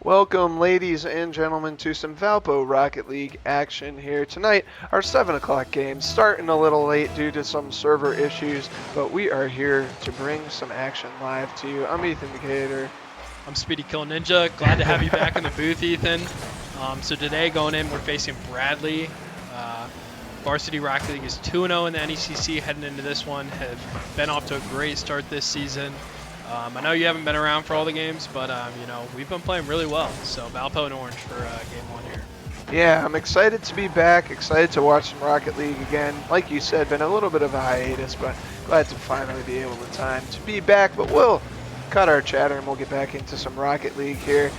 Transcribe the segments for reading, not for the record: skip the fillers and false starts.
Welcome, ladies and gentlemen, to some Valpo Rocket League action here tonight. Our 7 o'clock game starting a little late due to some server issues, but we are here to bring some action live to you. I'm Ethan Decatur. I'm Speedy Kill Ninja. Glad to have you back in the booth, Ethan. So today going in, we're facing Bradley. Varsity Rocket League is 2-0 in the NECC heading into this one. Have been off to a great start this season. I know you haven't been around for all the games, but we've been playing really well. So Valpo and Orange for game one here. Yeah, I'm excited to be back, excited to watch some Rocket League again. Like you said, been a little bit of a hiatus, but glad to finally be able to be back. But we'll cut our chatter and we'll get back into some Rocket League here.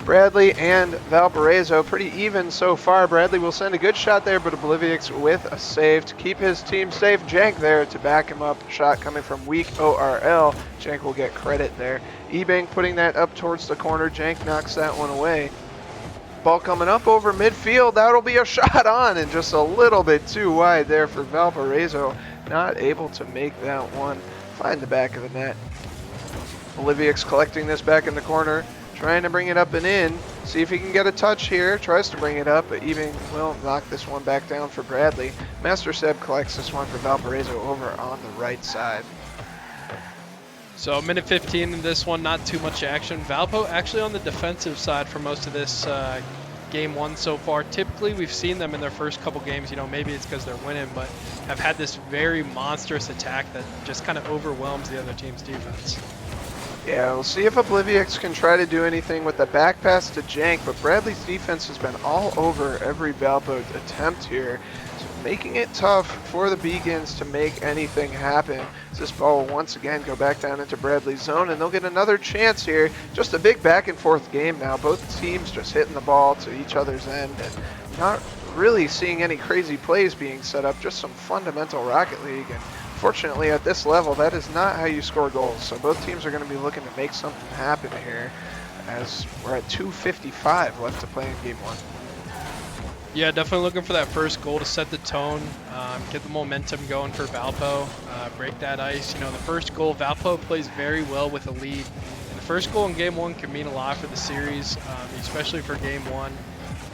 Bradley and Valparaiso pretty even so far. Bradley will send a good shot there, but Oblivious with a save to keep his team safe. Jank there to back him up. Shot coming from weak ORL. Jank will get credit there. Ebank putting that up towards the corner. Jank knocks that one away. Ball coming up over midfield. That'll be a shot on and just a little bit too wide there for Valparaiso. Not able to make that one. Find the back of the net. Oblivious collecting this back in the corner. Trying to bring it up and in. See if he can get a touch here. Tries to bring it up, but even will knock this one back down for Bradley. Master Seb collects this one for Valparaiso over on the right side. So minute 15 in this one, not too much action. Valpo actually on the defensive side for most of this game one so far. Typically we've seen them in their first couple games, maybe it's because they're winning, but have had this very monstrous attack that just kind of overwhelms the other team's defense. Yeah, we'll see if Oblivious can try to do anything with the back pass to Jank, but Bradley's defense has been all over every Valpo attempt here, so making it tough for the Beacons to make anything happen. This ball will once again go back down into Bradley's zone, and they'll get another chance here. Just a big back and forth game now. Both teams just hitting the ball to each other's end, and not really seeing any crazy plays being set up, just some fundamental Rocket League. And fortunately, at this level, that is not how you score goals. So both teams are going to be looking to make something happen here, as we're at 2:55 left to play in game one. Yeah, definitely looking for that first goal to set the tone, get the momentum going for Valpo, break that ice. The first goal, Valpo plays very well with a lead. And the first goal in game one can mean a lot for the series, especially for game one.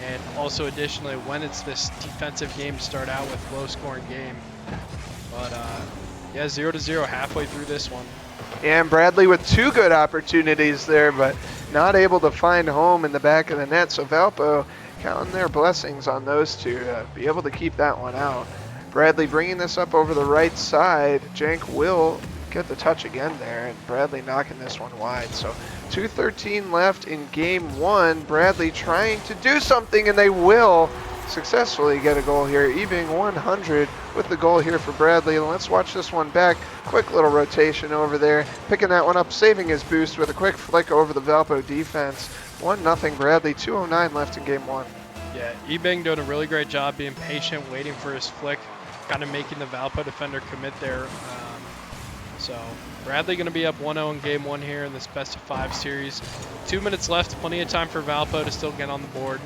And also additionally, when it's this defensive game to start out with low-scoring game. But yeah, 0-0 halfway through this one. And Bradley with two good opportunities there, but not able to find home in the back of the net. So Valpo counting their blessings on those two to be able to keep that one out. Bradley bringing this up over the right side. Jank will get the touch again there, and Bradley knocking this one wide. So 2:13 left in game one. Bradley trying to do something, and they will successfully get a goal here, evening 100 with the goal here for Bradley. And let's watch this one back. Quick little rotation over there, picking that one up, saving his boost with a quick flick over the Valpo defense. 1-0 Bradley, 2:09 left in game one. Yeah, Ebing doing a really great job being patient, waiting for his flick, kind of making the Valpo defender commit there. So Bradley going to be up 1-0 in game one here in this best of 5 series. 2 minutes left, plenty of time for Valpo to still get on the board.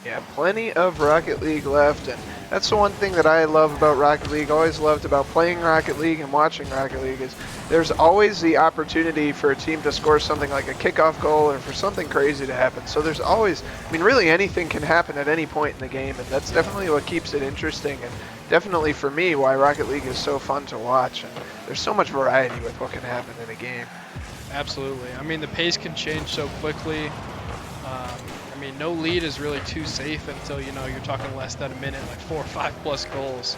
Yeah, plenty of Rocket League left, and that's the one thing that I love about Rocket League, always loved about playing Rocket League and watching Rocket League, is there's always the opportunity for a team to score something like a kickoff goal or for something crazy to happen. So there's always, really anything can happen at any point in the game, and that's definitely what keeps it interesting, and definitely for me why Rocket League is so fun to watch. And there's so much variety with what can happen in a game. Absolutely. The pace can change so quickly. No lead is really too safe until, you're talking less than a minute, like 4 or 5 plus goals.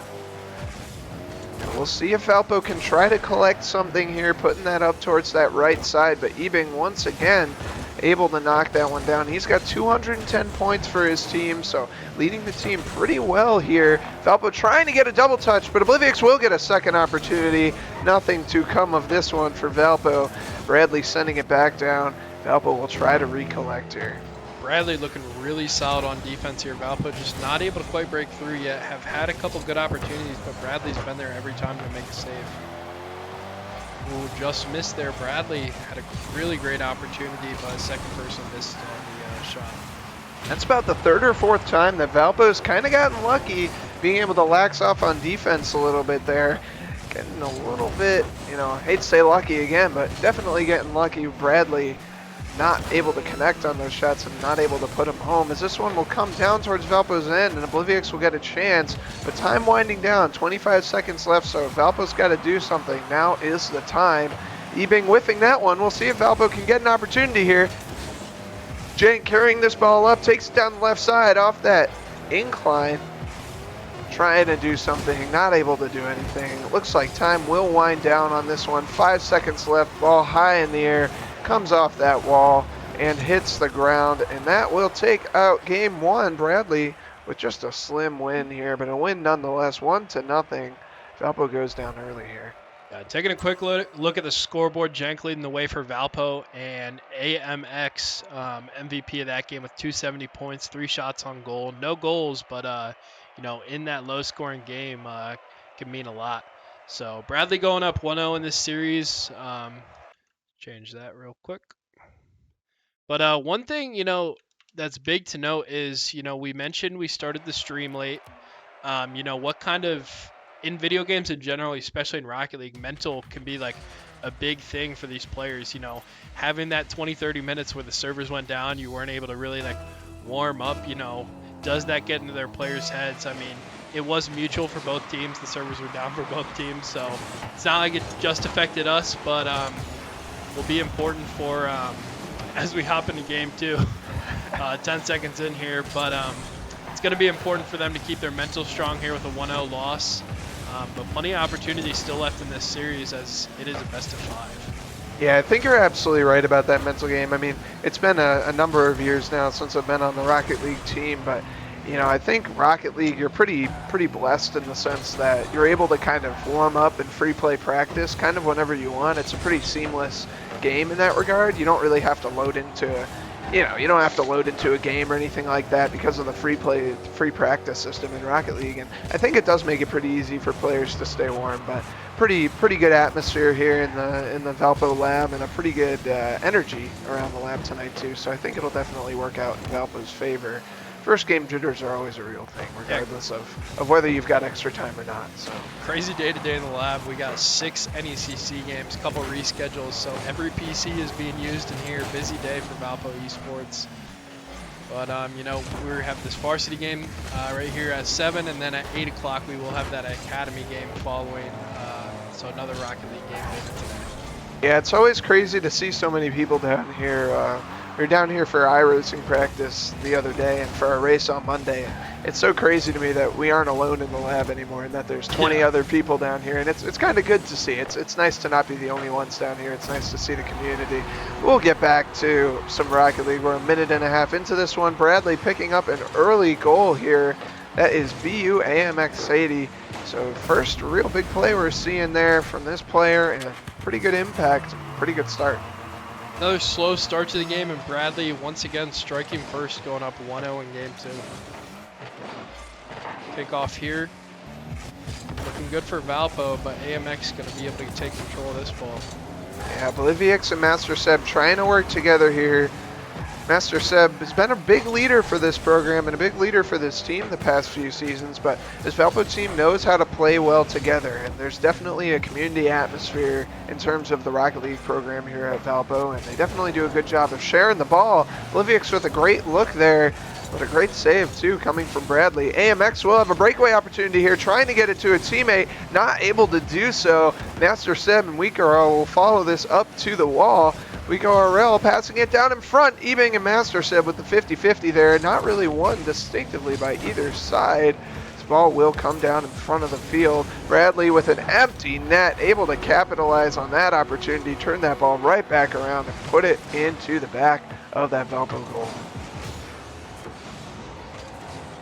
We'll see if Valpo can try to collect something here, putting that up towards that right side, but Ebing once again able to knock that one down. He's got 210 points for his team, so leading the team pretty well here. Valpo trying to get a double touch, but Oblivious will get a second opportunity. Nothing to come of this one for Valpo. Bradley sending it back down. Valpo will try to recollect here. Bradley looking really solid on defense here. Valpo just not able to quite break through yet. Have had a couple good opportunities, but Bradley's been there every time to make a save. Ooh, just missed there. Bradley had a really great opportunity, but a second person missed on the shot. That's about the 3rd or 4th time that Valpo's kind of gotten lucky, being able to lax off on defense a little bit there. Getting a little bit, hate to say lucky again, but definitely getting lucky. Bradley not able to connect on those shots and not able to put them home, as this one will come down towards Valpo's end and Oblivious will get a chance. But time winding down, 25 seconds left, so Valpo's got to do something. Now is the time. Ebing whiffing that one. We'll see if Valpo can get an opportunity here. Jank carrying this ball up, takes it down the left side off that incline. Trying to do something, not able to do anything. It looks like time will wind down on this one. 5 seconds left, ball high in the air, comes off that wall and hits the ground, and that will take out game one. Bradley with just a slim win here, but a win nonetheless, 1-0. Valpo goes down early here. Taking a quick look at the scoreboard, Jank leading the way for Valpo, and AMX MVP of that game with 270 points, 3 shots on goal. No goals, but in that low-scoring game can mean a lot. So Bradley going up 1-0 in this series. Change that real quick. But one thing, that's big to note is, we mentioned we started the stream late. What kind of, in video games in general, especially in Rocket League, mental can be like a big thing for these players. Having that 20-30 minutes where the servers went down, you weren't able to really like warm up, does that get into their players' heads? I mean, it was mutual for both teams. The servers were down for both teams, so it's not like it just affected us, but will be important for as we hop into game 2. 10 seconds in here, but it's going to be important for them to keep their mental strong here with a 1-0 loss. But plenty of opportunities still left in this series, as it is a best of 5. Yeah, I think you're absolutely right about that mental game. I mean, it's been a number of years now since I've been on the Rocket League team, but I think Rocket League, you're pretty blessed in the sense that you're able to kind of warm up and free play practice kind of whenever you want. It's a pretty seamless game in that regard. You don't really have to load into you don't have to load into a game or anything like that because of the free practice system in Rocket League, and I think it does make it pretty easy for players to stay warm. But pretty good atmosphere here in the Valpo lab, and a pretty good energy around the lab tonight too. So I think it'll definitely work out in Valpo's favor. First game jitters are always a real thing, regardless of whether you've got extra time or not. So crazy day today in the lab. We got 6 NECC games, couple reschedules, so every PC is being used in here. Busy day for Valpo Esports. But we have this Varsity game right here at 7, and then at 8 o'clock we will have that Academy game following. So another Rocket League game later today. Yeah, it's always crazy to see so many people down here. We were down here for iRacing practice the other day and for our race on Monday. It's so crazy to me that we aren't alone in the lab anymore and that there's 20 other people down here, and it's kind of good to see. It's nice to not be the only ones down here. It's nice to see the community. We'll get back to some Rocket League. We're a minute and a half into this one. Bradley picking up an early goal here. That is BU AMX Sadie. So first real big play we're seeing there from this player, and a pretty good impact, pretty good start. Another slow start to the game, and Bradley once again striking first, going up 1-0 in game 2. Kickoff here. Looking good for Valpo, but AMX going to be able to take control of this ball. Yeah, Boliviex and Master Seb trying to work together here. Master Seb has been a big leader for this program and a big leader for this team the past few seasons, but this Valpo team knows how to play well together, and there's definitely a community atmosphere in terms of the Rocket League program here at Valpo, and they definitely do a good job of sharing the ball. Boliviex with a great look there, but a great save too coming from Bradley. AMX will have a breakaway opportunity here, trying to get it to a teammate, not able to do so. Master Seb and Weekaro will follow this up to the wall. Weeko RL passing it down in front. Ebing and Master Seb with the 50-50 there. Not really won distinctively by either side. This ball will come down in front of the field. Bradley with an empty net, able to capitalize on that opportunity, turn that ball right back around and put it into the back of that Valpo goal.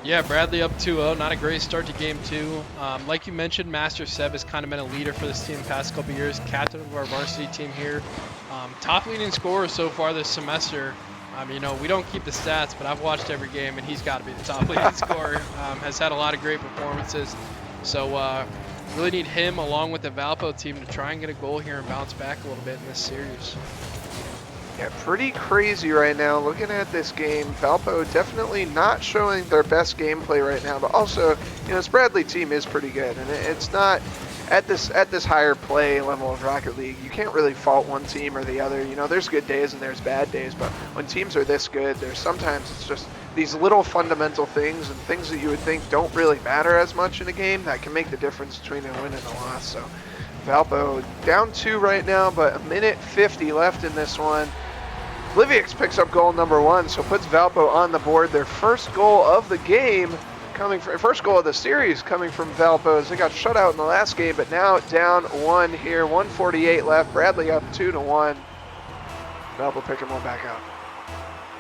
Yeah, Bradley up 2-0. Not a great start to game 2. Like you mentioned, Master Seb has kind of been a leader for this team the past couple years. Captain of our varsity team here. Top leading scorer so far this semester. We don't keep the stats, but I've watched every game, and he's got to be the top leading scorer. Has had a lot of great performances. So really need him along with the Valpo team to try and get a goal here and bounce back a little bit in this series. Yeah, pretty crazy right now. Looking at this game, Valpo definitely not showing their best gameplay right now, but also, this Bradley team is pretty good, and it's not at this higher play level of Rocket League, you can't really fault one team or the other. You know, there's good days and there's bad days, but when teams are this good, there's sometimes it's just these little fundamental things and things that you would think don't really matter as much in a game that can make the difference between a win and a loss. So Valpo down 2 right now, but 1:50 left in this one. Livix picks up goal number 1, so puts Valpo on the board. Their first goal of the game coming from, first goal of the series coming from Valpo, as they got shut out in the last game, but now down 1 here. 1:48 left. Bradley up 2-1. Valpo picking one back out.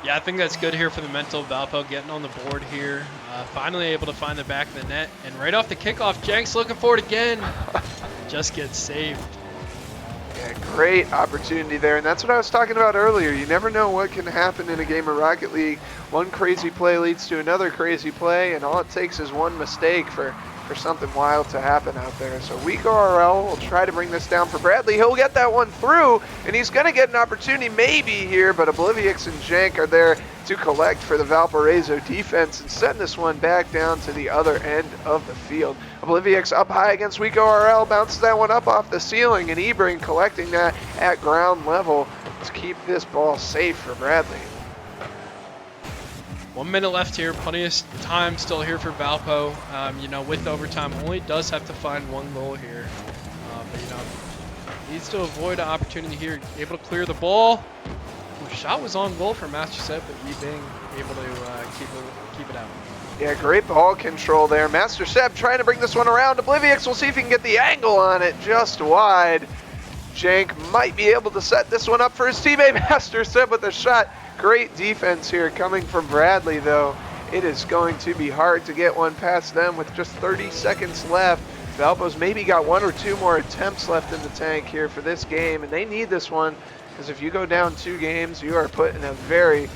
Yeah, I think that's good here for the mental. Valpo getting on the board here. Finally able to find the back of the net. And right off the kickoff, Jenks looking for it again. Just gets saved. Yeah, great opportunity there. And that's what I was talking about earlier. You never know what can happen in a game of Rocket League. One crazy play leads to another crazy play, and all it takes is one mistake for something wild to happen out there. So Weeko RL will try to bring this down for Bradley. He'll get that one through, and he's going to get an opportunity maybe here, but Oblivix and Jank are there to collect for the Valparaiso defense and send this one back down to the other end of the field. Oblivix up high against Weeko RL, bounces that one up off the ceiling, and Ebring collecting that at ground level to keep this ball safe for Bradley. 1 minute left here, plenty of time still here for Valpo. You know, with overtime, only does have to find 1 goal here. But, you know, needs to avoid an opportunity here. Able to clear the ball. The shot was on goal for Master Set, but Ebing able to keep it out. Yeah, great ball control there. Master Seb trying to bring this one around. Oblivix will see if he can get the angle on it just wide. Jank might be able to set this one up for his teammate. Master Seb with a shot. Great defense here coming from Bradley, though. It is going to be hard to get one past them with just 30 seconds left. Valpo's maybe got 1 or 2 more attempts left in the tank here for this game, and they need this one because if you go down 2 games, you are put in a very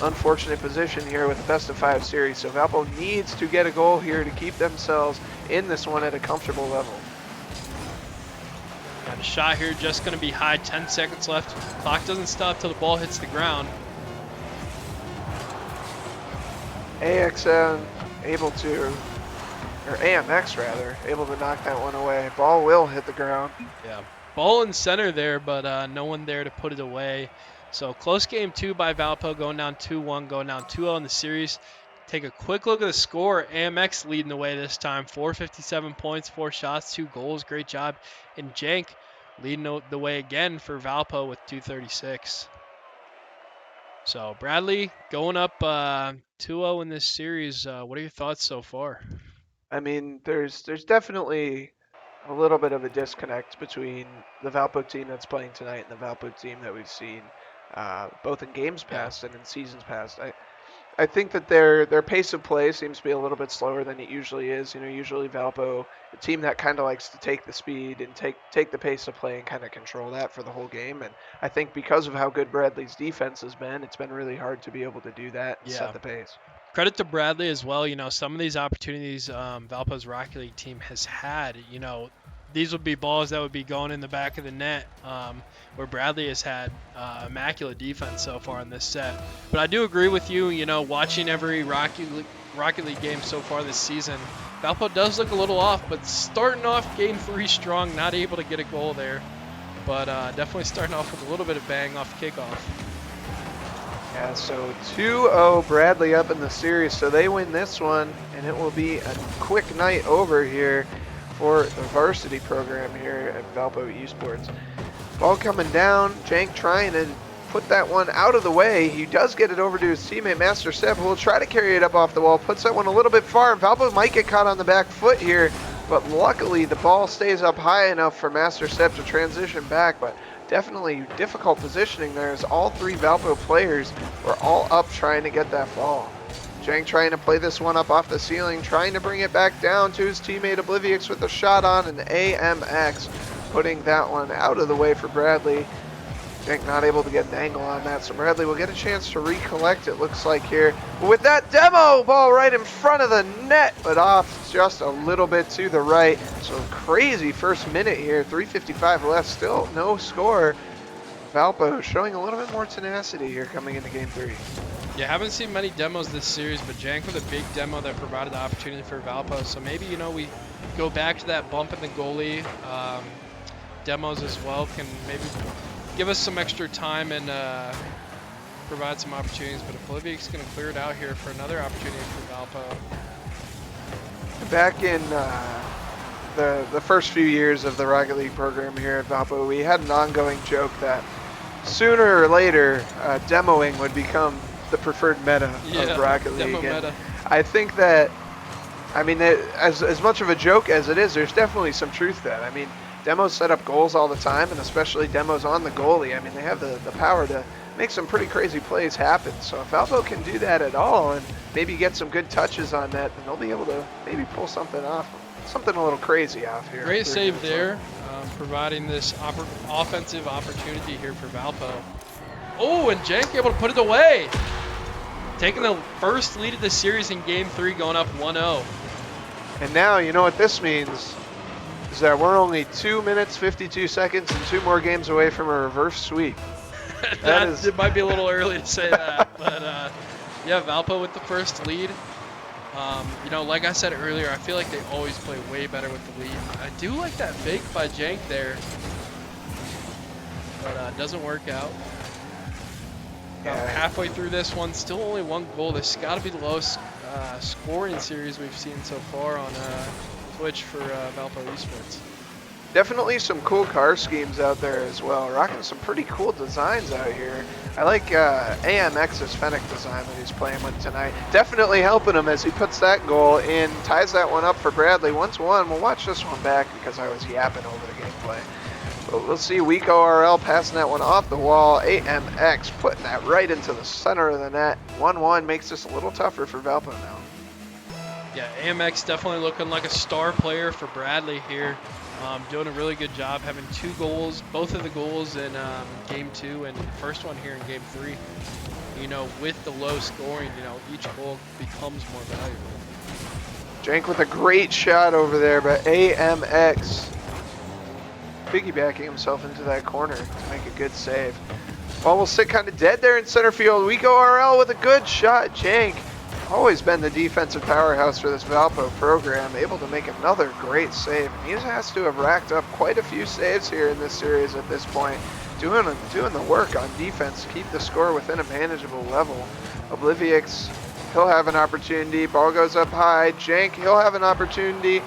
unfortunate position here with the best-of-5 series. So Valpo needs to get a goal here to keep themselves in this one at a comfortable level. Got a shot here, just going to be high. 10 seconds left. Clock doesn't stop till the ball hits the ground. AXN able to, or AMX rather, able to knock that one away. Ball will hit the ground. Yeah, ball in center there, but no one there to put it away. So close game 2 by Valpo, going down 2-1, going down 2-0 in the series. Take a quick look at the score. AMX leading the way this time. 457 points, 4 shots, 2 goals. Great job. And Jank leading the way again for Valpo with 236. So Bradley going up 2-0 in this series. What are your thoughts so far? I mean, there's definitely a little bit of a disconnect between the Valpo team that's playing tonight and the Valpo team that we've seen both in games past and in seasons past. I think that their pace of play seems to be a little bit slower than it usually is. You know, usually Valpo, a team that kind of likes to take the speed and take the pace of play and kind of control that for the whole game. And I think because of how good Bradley's defense has been, it's been really hard to be able to do that and set the pace. Credit to Bradley as well. You know, some of these opportunities Valpo's Rocket League team has had, you know, these would be balls that would be going in the back of the net, where Bradley has had immaculate defense so far in this set. But I do agree with you, you know, watching every Rocket League game so far this season, Valpo does look a little off, but starting off game 3 strong, not able to get a goal there. But definitely starting off with a little bit of bang off kickoff. Yeah, so 2-0 Bradley up in the series, so they win this one, and it will be a quick night over here for the varsity program here at Valpo Esports. Ball coming down, Jank trying to put that one out of the way. He does get it over to his teammate Master Seb, who will try to carry it up off the wall, puts that one a little bit far. Valpo might get caught on the back foot here, but luckily the ball stays up high enough for Master Seb to transition back, but definitely difficult positioning there as all 3 Valpo players were all up trying to get that ball. Jank trying to play this one up off the ceiling, trying to bring it back down to his teammate Oblivix with a shot on an AMX, putting that one out of the way for Bradley. Jank not able to get an angle on that, so Bradley will get a chance to recollect, it looks like here. But with that demo ball right in front of the net, but off just a little bit to the right. So crazy first minute here, 3:55 left, still no score. Valpo showing a little bit more tenacity here coming into game 3. Yeah, haven't seen many demos this series, but Jank with a big demo that provided the opportunity for Valpo. So maybe, you know, we go back to that bump in the goalie. Demos as well can maybe give us some extra time and provide some opportunities. But if Olivia's going to clear it out here for another opportunity for Valpo. Back in the first few years of the Rocket League program here at Valpo, we had an ongoing joke that sooner or later, demoing would become the preferred meta of Rocket League. Demo meta. I think that, I mean, as much of a joke as it is, there's definitely some truth to that. I mean, demos set up goals all the time, and especially demos on the goalie. I mean, they have the power to make some pretty crazy plays happen. So if Valpo can do that at all and maybe get some good touches on that, then they'll be able to maybe pull something off, something a little crazy off here. Great save there, providing this offensive opportunity here for Valpo. Oh, and Jank able to put it away. Taking the first lead of the series in Game 3, going up 1-0. And now, you know what this means, is that we're only 2 minutes, 52 seconds, and 2 more games away from a reverse sweep. It might be a little early to say that, but yeah, Valpo with the first lead. You know, like I said earlier, I feel like they always play way better with the lead. I do like that fake by Jank there, but doesn't work out. Halfway through this one, still only 1 goal. This has got to be the lowest scoring series we've seen so far on Twitch for Valpo Esports. Definitely some cool car schemes out there as well. Rocking some pretty cool designs out here. I like AMX's Fennec design that he's playing with tonight. Definitely helping him as he puts that goal in, ties that one up for Bradley. 1-1. We'll watch this one back because I was yapping over the gameplay. But we'll see Wico RL passing that one off the wall. AMX putting that right into the center of the net. 1-1 makes this a little tougher for Valpo now. Yeah, AMX definitely looking like a star player for Bradley here. Doing a really good job, having 2 goals, both of the goals in Game 2 and the first one here in Game 3. You know, with the low scoring, you know, each goal becomes more valuable. Jank with a great shot over there, but AMX piggybacking himself into that corner to make a good save. Ball will sit kind of dead there in center field. We go RL with a good shot. Jank, always been the defensive powerhouse for this Valpo program, able to make another great save. And he has to have racked up quite a few saves here in this series at this point, doing the work on defense to keep the score within a manageable level. Oblivix, he'll have an opportunity. Ball goes up high. Jank, he'll have an opportunity.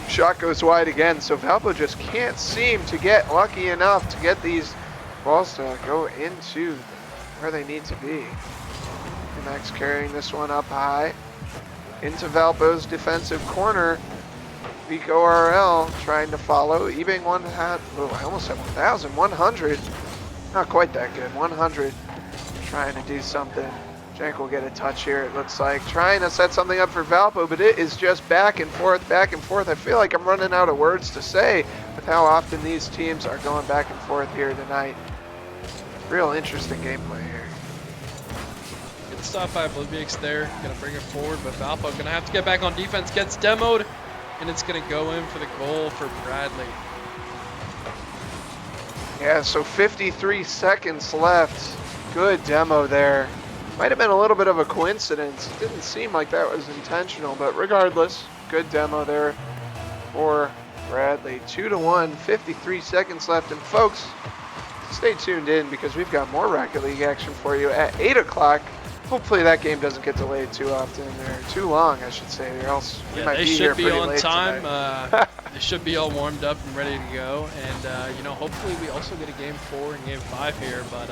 Shot goes wide again, so Valpo just can't seem to get lucky enough to get these balls to go into where they need to be. Max carrying this one up high into Valpo's defensive corner. Vico RL trying to follow. Ebing I almost had 1,000. 100. Not quite that good. 100 trying to do something. Jank will get a touch here, it looks like. Trying to set something up for Valpo, but it is just back and forth, back and forth. I feel like I'm running out of words to say with how often these teams are going back and forth here tonight. Real interesting gameplay here. Good stop by Oblivix there. Gonna bring it forward, but Valpo gonna have to get back on defense. Gets demoed, and it's gonna go in for the goal for Bradley. Yeah, so 53 seconds left. Good demo there. Might have been a little bit of a coincidence. It didn't seem like that was intentional, but regardless, good demo there for Bradley. 2-1, 53 seconds left. And folks, stay tuned in because we've got more Rocket League action for you at 8 o'clock. Hopefully that game doesn't get delayed too often, or too long, I should say, or else we might be here pretty late. They should be on time. They should be all warmed up and ready to go. And, you know, hopefully we also get a Game 4 and Game 5 here. But,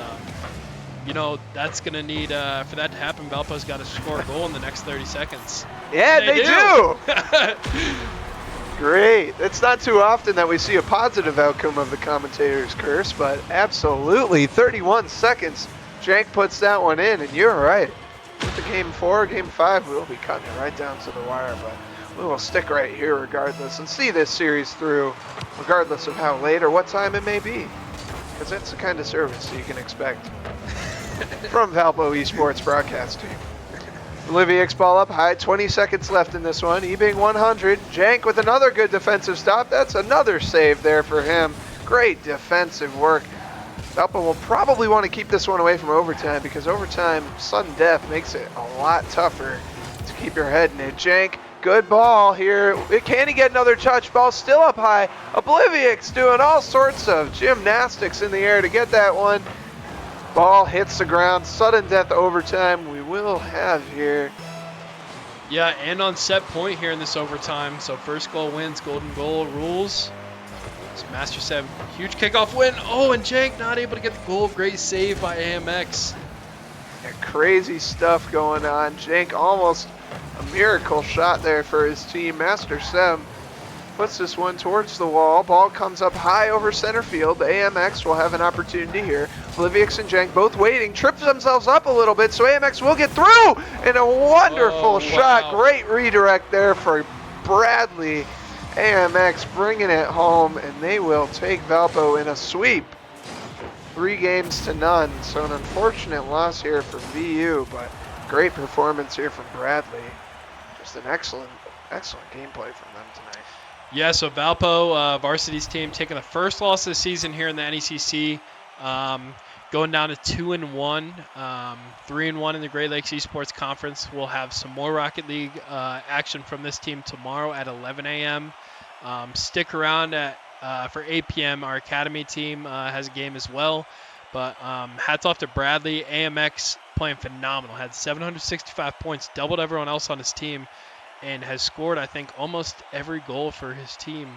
you know, that's going to need, for that to happen, Valpo's got to score a goal in the next 30 seconds. Yeah, they do. Great. It's not too often that we see a positive outcome of the commentator's curse, but absolutely 31 seconds. Jank puts that one in, and you're right. With the Game 4, Game 5, we'll be cutting it right down to the wire, but we will stick right here regardless and see this series through, regardless of how late or what time it may be, because that's the kind of service you can expect from Valpo Esports broadcast team. Olivia X ball up high, 20 seconds left in this one. Ebing 100. Jank with another good defensive stop. That's another save there for him. Great defensive work. Valpo will probably want to keep this one away from overtime because overtime, sudden death makes it a lot tougher to keep your head in it. Jank good ball here. Can he get another touch? Ball still up high. Obliviox doing all sorts of gymnastics in the air to get that one. Ball hits the ground. Sudden death overtime we will have here. Yeah, and on set point here in this overtime. So first goal wins, golden goal rules. So Master 7, huge kickoff win. Oh, and Jank not able to get the goal. Great save by AMX. Yeah, crazy stuff going on. Jank almost a miracle shot there for his team. Master 7 puts this one towards the wall. Ball comes up high over center field. The AMX will have an opportunity here. Obliviox and Jank both waiting. Trips themselves up a little bit, so AMX will get through. And a wonderful shot. Wow. Great redirect there for Bradley. AMX bringing it home, and they will take Valpo in a sweep. 3-0. So an unfortunate loss here for VU, but great performance here from Bradley. Just an excellent gameplay from them tonight. Yeah, so Valpo, Varsity's team, taking the first loss of the season here in the NECC, going down to 2-1, 3-1 in the Great Lakes Esports Conference. We'll have some more Rocket League action from this team tomorrow at 11 a.m. Stick around for 8 p.m. Our Academy team has a game as well. But hats off to Bradley. AMX playing phenomenal. Had 765 points, doubled everyone else on his team, and has scored, I think, almost every goal for his team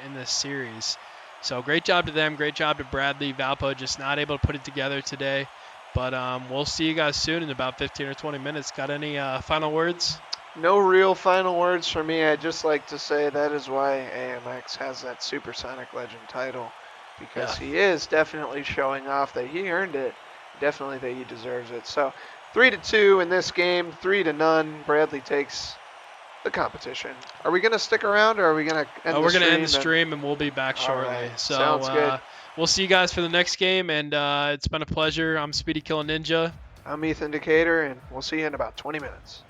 in this series. So great job to them. Great job to Bradley. Valpo just not able to put it together today. But we'll see you guys soon in about 15 or 20 minutes. Got any final words? No real final words for me. I'd just like to say that is why AMX has that Supersonic Legend title, because he is definitely showing off that he earned it, definitely that he deserves it. So 3-2 in this game, 3-0. Bradley takes the competition. Are we going to stick around, or are we going to end the stream? We're going to end the stream, and we'll be back shortly. Right. So sounds good. We'll see you guys for the next game, and it's been a pleasure. I'm Speedy Killer Ninja. I'm Ethan Decatur, and we'll see you in about 20 minutes.